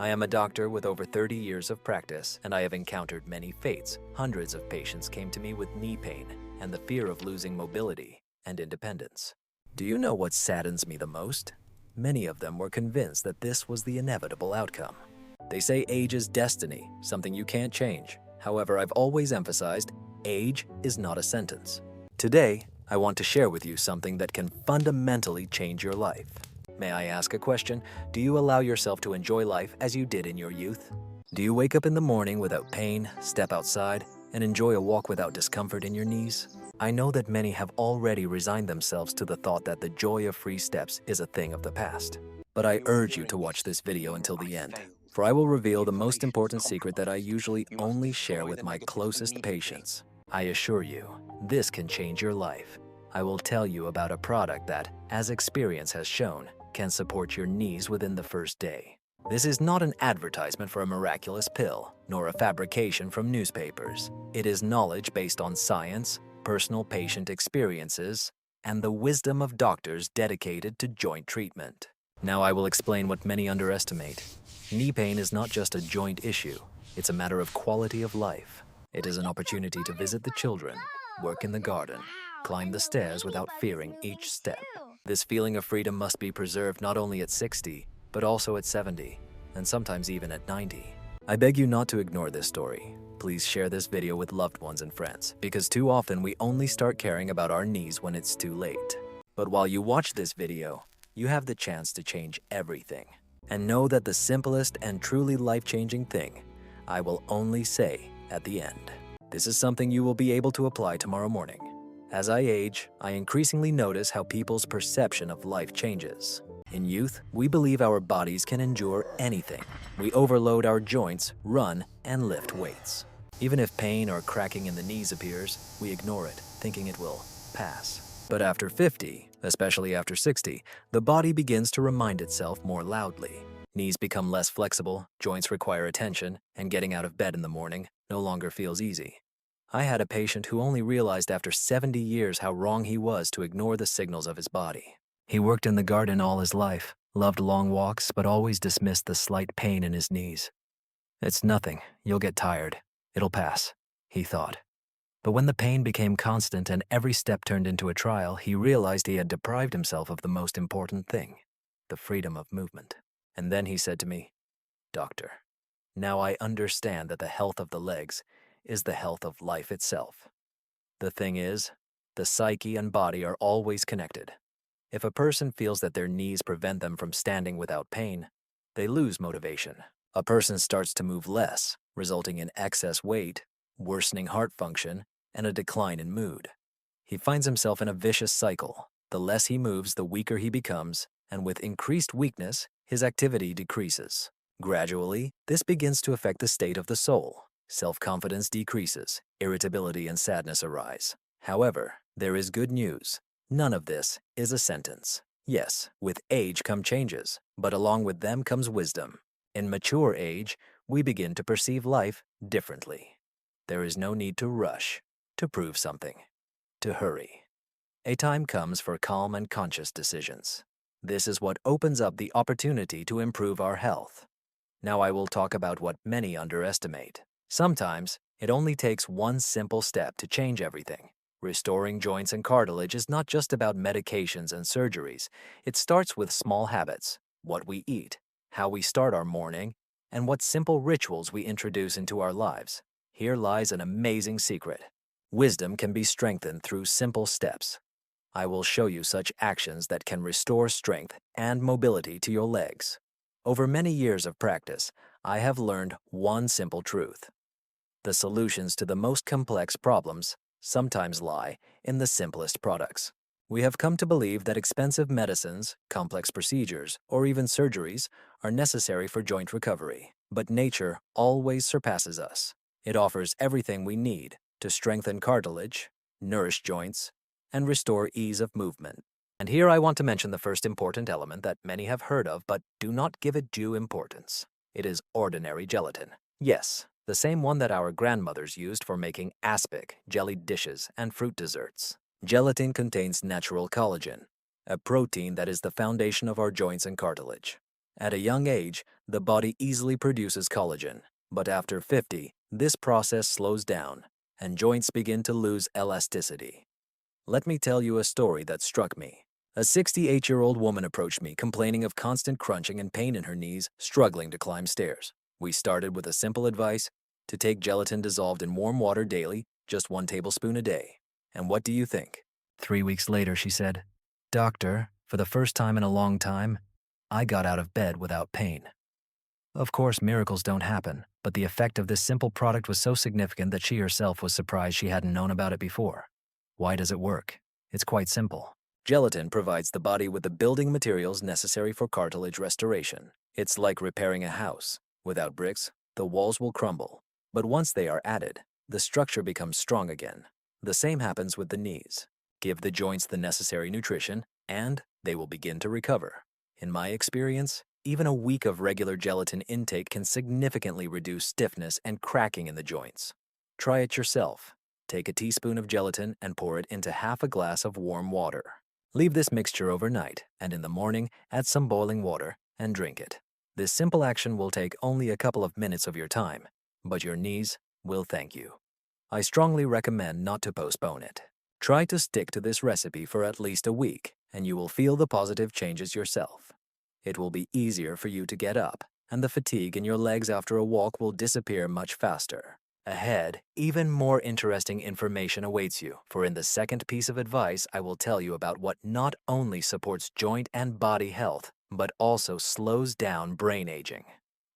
I am a doctor with over 30 years of practice, and I have encountered many fates. Hundreds of patients came to me with knee pain and the fear of losing mobility and independence. Do you know what saddens me the most? Many of them were convinced that this was the inevitable outcome. They say age is destiny, something you can't change. However, I've always emphasized, age is not a sentence. Today, I want to share with you something that can fundamentally change your life. May I ask a question? Do you allow yourself to enjoy life as you did in your youth? Do you wake up in the morning without pain, step outside, and enjoy a walk without discomfort in your knees? I know that many have already resigned themselves to the thought that the joy of free steps is a thing of the past. But I urge you to watch this video until the end, for I will reveal the most important secret that I usually only share with my closest patients. I assure you, this can change your life. I will tell you about a product that, as experience has shown, can support your knees within the first day. This is not an advertisement for a miraculous pill, nor a fabrication from newspapers. It is knowledge based on science, personal patient experiences, and the wisdom of doctors dedicated to joint treatment. Now I will explain what many underestimate. Knee pain is not just a joint issue, it's a matter of quality of life. It is an opportunity to visit the children, work in the garden, climb the stairs without fearing each step. This feeling of freedom must be preserved not only at 60, but also at 70, and sometimes even at 90. I beg you not to ignore this story. Please share this video with loved ones and friends, because too often we only start caring about our knees when it's too late. But while you watch this video, you have the chance to change everything. And know that the simplest and truly life-changing thing, I will only say at the end. This is something you will be able to apply tomorrow morning. As I age, I increasingly notice how people's perception of life changes. In youth, we believe our bodies can endure anything. We overload our joints, run, and lift weights. Even if pain or cracking in the knees appears, we ignore it, thinking it will pass. But after 50, especially after 60, the body begins to remind itself more loudly. Knees become less flexible, joints require attention, and getting out of bed in the morning no longer feels easy. I had a patient who only realized after 70 years how wrong he was to ignore the signals of his body. He worked in the garden all his life, loved long walks, but always dismissed the slight pain in his knees. It's nothing, you'll get tired. It'll pass, he thought. But when the pain became constant and every step turned into a trial, he realized he had deprived himself of the most important thing, the freedom of movement. And then he said to me, "Doctor, now I understand that the health of the legs is the health of life itself. The thing is, the psyche and body are always connected. If a person feels that their knees prevent them from standing without pain, they lose motivation. A person starts to move less, resulting in excess weight, worsening heart function, and a decline in mood. He finds himself in a vicious cycle. The less he moves, the weaker he becomes, and with increased weakness, his activity decreases. Gradually, this begins to affect the state of the soul. Self-confidence decreases, irritability and sadness arise. However, there is good news. None of this is a sentence. Yes, with age come changes, but along with them comes wisdom. In mature age, we begin to perceive life differently. There is no need to rush, to prove something, to hurry. A time comes for calm and conscious decisions. This is what opens up the opportunity to improve our health. Now I will talk about what many underestimate. Sometimes, it only takes one simple step to change everything. Restoring joints and cartilage is not just about medications and surgeries. It starts with small habits, what we eat, how we start our morning, and what simple rituals we introduce into our lives. Here lies an amazing secret. Wisdom can be strengthened through simple steps. I will show you such actions that can restore strength and mobility to your legs. Over many years of practice, I have learned one simple truth. The solutions to the most complex problems sometimes lie in the simplest products. We have come to believe that expensive medicines, complex procedures, or even surgeries are necessary for joint recovery. But nature always surpasses us. It offers everything we need to strengthen cartilage, nourish joints, and restore ease of movement. And here I want to mention the first important element that many have heard of but do not give it due importance. It is ordinary gelatin. Yes, the same one that our grandmothers used for making aspic, jellied dishes, and fruit desserts. Gelatin contains natural collagen, a protein that is the foundation of our joints and cartilage. At a young age, the body easily produces collagen, but after 50, this process slows down and joints begin to lose elasticity. Let me tell you a story that struck me. A 68-year-old woman approached me complaining of constant crunching and pain in her knees, struggling to climb stairs. We started with a simple advice to take gelatin dissolved in warm water daily, just 1 tablespoon a day. And what do you think? 3 weeks later, she said, "Doctor, for the first time in a long time, I got out of bed without pain." Of course, miracles don't happen, but the effect of this simple product was so significant that she herself was surprised she hadn't known about it before. Why does it work? It's quite simple. Gelatin provides the body with the building materials necessary for cartilage restoration. It's like repairing a house. Without bricks, the walls will crumble. But once they are added, the structure becomes strong again. The same happens with the knees. Give the joints the necessary nutrition, and they will begin to recover. In my experience, even a week of regular gelatin intake can significantly reduce stiffness and cracking in the joints. Try it yourself. Take a teaspoon of gelatin and pour it into half a glass of warm water. Leave this mixture overnight, and in the morning, add some boiling water and drink it. This simple action will take only a couple of minutes of your time, but your knees will thank you. I strongly recommend not to postpone it. Try to stick to this recipe for at least a week, and you will feel the positive changes yourself. It will be easier for you to get up, and the fatigue in your legs after a walk will disappear much faster. Ahead, even more interesting information awaits you, for in the second piece of advice, I will tell you about what not only supports joint and body health, but also slows down brain aging.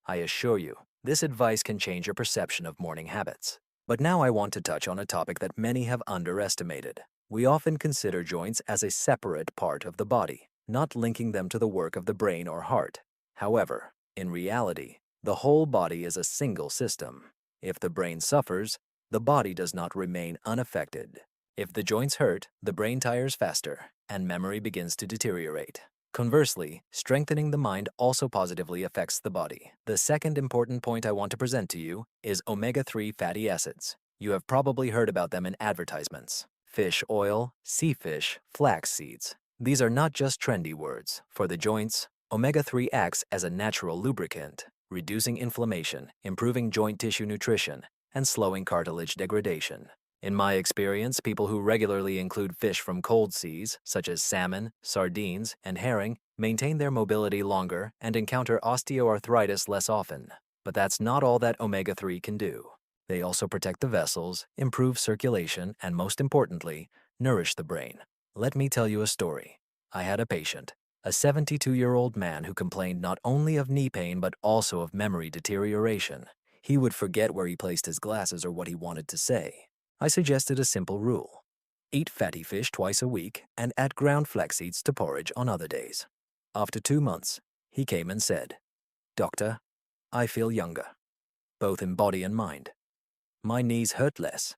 I assure you, this advice can change your perception of morning habits. But now I want to touch on a topic that many have underestimated. We often consider joints as a separate part of the body, not linking them to the work of the brain or heart. However, in reality, the whole body is a single system. If the brain suffers, the body does not remain unaffected. If the joints hurt, the brain tires faster, and memory begins to deteriorate. Conversely, strengthening the mind also positively affects the body. The second important point I want to present to you is omega-3 fatty acids. You have probably heard about them in advertisements. Fish oil, sea fish, flax seeds. These are not just trendy words. For the joints, omega-3 acts as a natural lubricant, reducing inflammation, improving joint tissue nutrition, and slowing cartilage degradation. In my experience, people who regularly include fish from cold seas, such as salmon, sardines, and herring, maintain their mobility longer and encounter osteoarthritis less often. But that's not all that omega-3 can do. They also protect the vessels, improve circulation, and most importantly, nourish the brain. Let me tell you a story. I had a patient, a 72-year-old man who complained not only of knee pain but also of memory deterioration. He would forget where he placed his glasses or what he wanted to say. I suggested a simple rule. Eat fatty fish twice a week and add ground flax seeds to porridge on other days. After 2 months, he came and said, "Doctor, I feel younger, both in body and mind. My knees hurt less,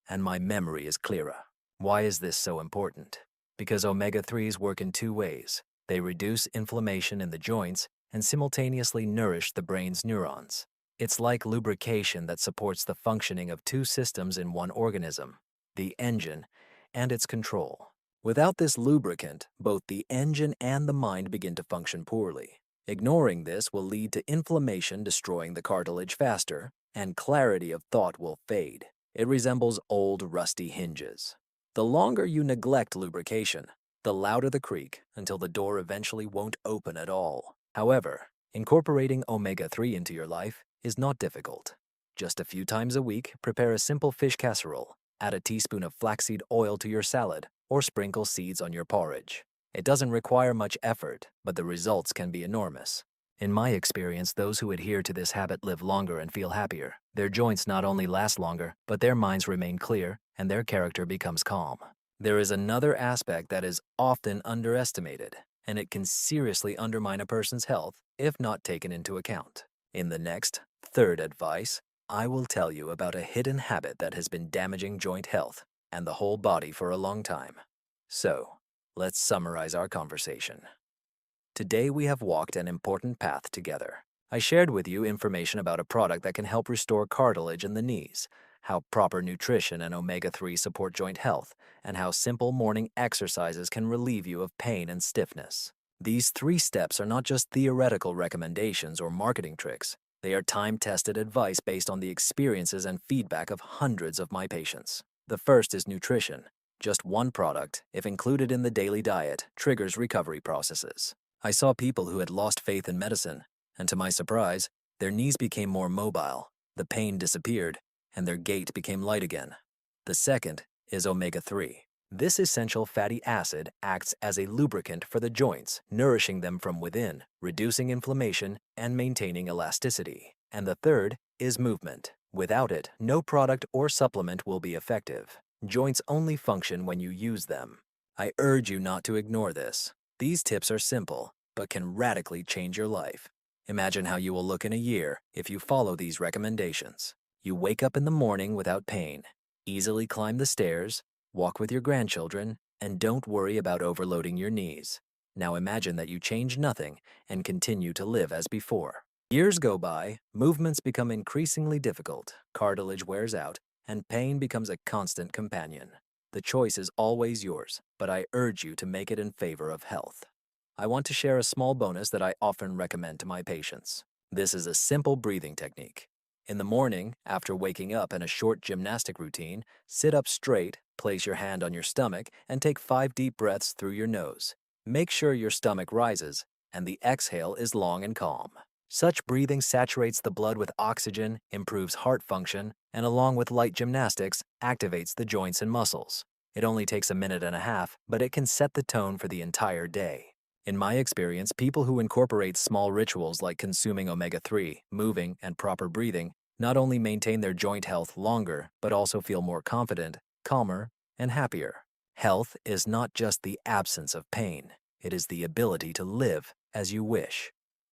and my memory is clearer." Why is this so important? Because omega-3s work in two ways. They reduce inflammation in the joints and simultaneously nourish the brain's neurons. It's like lubrication that supports the functioning of two systems in one organism, the engine and its control. Without this lubricant, both the engine and the mind begin to function poorly. Ignoring this will lead to inflammation destroying the cartilage faster, and clarity of thought will fade. It resembles old rusty hinges. The longer you neglect lubrication, the louder the creak until the door eventually won't open at all. However, incorporating omega-3 into your life is not difficult. Just a few times a week, prepare a simple fish casserole, add a teaspoon of flaxseed oil to your salad, or sprinkle seeds on your porridge. It doesn't require much effort, but the results can be enormous. In my experience, those who adhere to this habit live longer and feel happier. Their joints not only last longer, but their minds remain clear and their character becomes calm. There is another aspect that is often underestimated, and it can seriously undermine a person's health if not taken into account. In the next, third advice, I will tell you about a hidden habit that has been damaging joint health and the whole body for a long time. So, let's summarize our conversation. Today we have walked an important path together. I shared with you information about a product that can help restore cartilage in the knees, how proper nutrition and omega-3 support joint health, and how simple morning exercises can relieve you of pain and stiffness. These 3 steps are not just theoretical recommendations or marketing tricks. They are time-tested advice based on the experiences and feedback of hundreds of my patients. The first is nutrition. Just one product, if included in the daily diet, triggers recovery processes. I saw people who had lost faith in medicine, and to my surprise, their knees became more mobile, the pain disappeared, and their gait became light again. The second is omega-3. This essential fatty acid acts as a lubricant for the joints, nourishing them from within, reducing inflammation, and maintaining elasticity. And the third is movement. Without it, no product or supplement will be effective. Joints only function when you use them. I urge you not to ignore this. These tips are simple, but can radically change your life. Imagine how you will look in a year if you follow these recommendations. You wake up in the morning without pain, easily climb the stairs, walk with your grandchildren, and don't worry about overloading your knees. Now imagine that you change nothing and continue to live as before. Years go by, movements become increasingly difficult, cartilage wears out, and pain becomes a constant companion. The choice is always yours, but I urge you to make it in favor of health. I want to share a small bonus that I often recommend to my patients. This is a simple breathing technique. In the morning, after waking up in a short gymnastic routine, sit up straight, place your hand on your stomach, and take 5 deep breaths through your nose. Make sure your stomach rises, and the exhale is long and calm. Such breathing saturates the blood with oxygen, improves heart function, and along with light gymnastics, activates the joints and muscles. It only takes a minute and a half, but it can set the tone for the entire day. In my experience, people who incorporate small rituals like consuming omega-3, moving, and proper breathing not only maintain their joint health longer, but also feel more confident, calmer, and happier. Health is not just the absence of pain. It is the ability to live as you wish.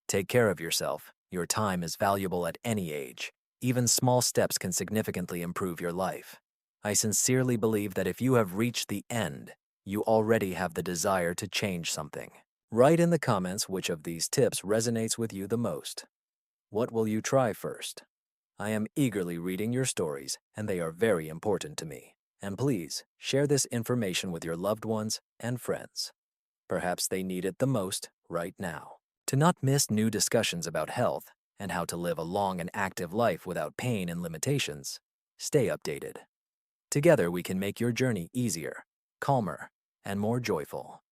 Take care of yourself. Your time is valuable at any age. Even small steps can significantly improve your life. I sincerely believe that if you have reached the end, you already have the desire to change something. Write in the comments which of these tips resonates with you the most. What will you try first? I am eagerly reading your stories, and they are very important to me. And please, share this information with your loved ones and friends. Perhaps they need it the most right now. To not miss new discussions about health and how to live a long and active life without pain and limitations, stay updated. Together we can make your journey easier, calmer, and more joyful.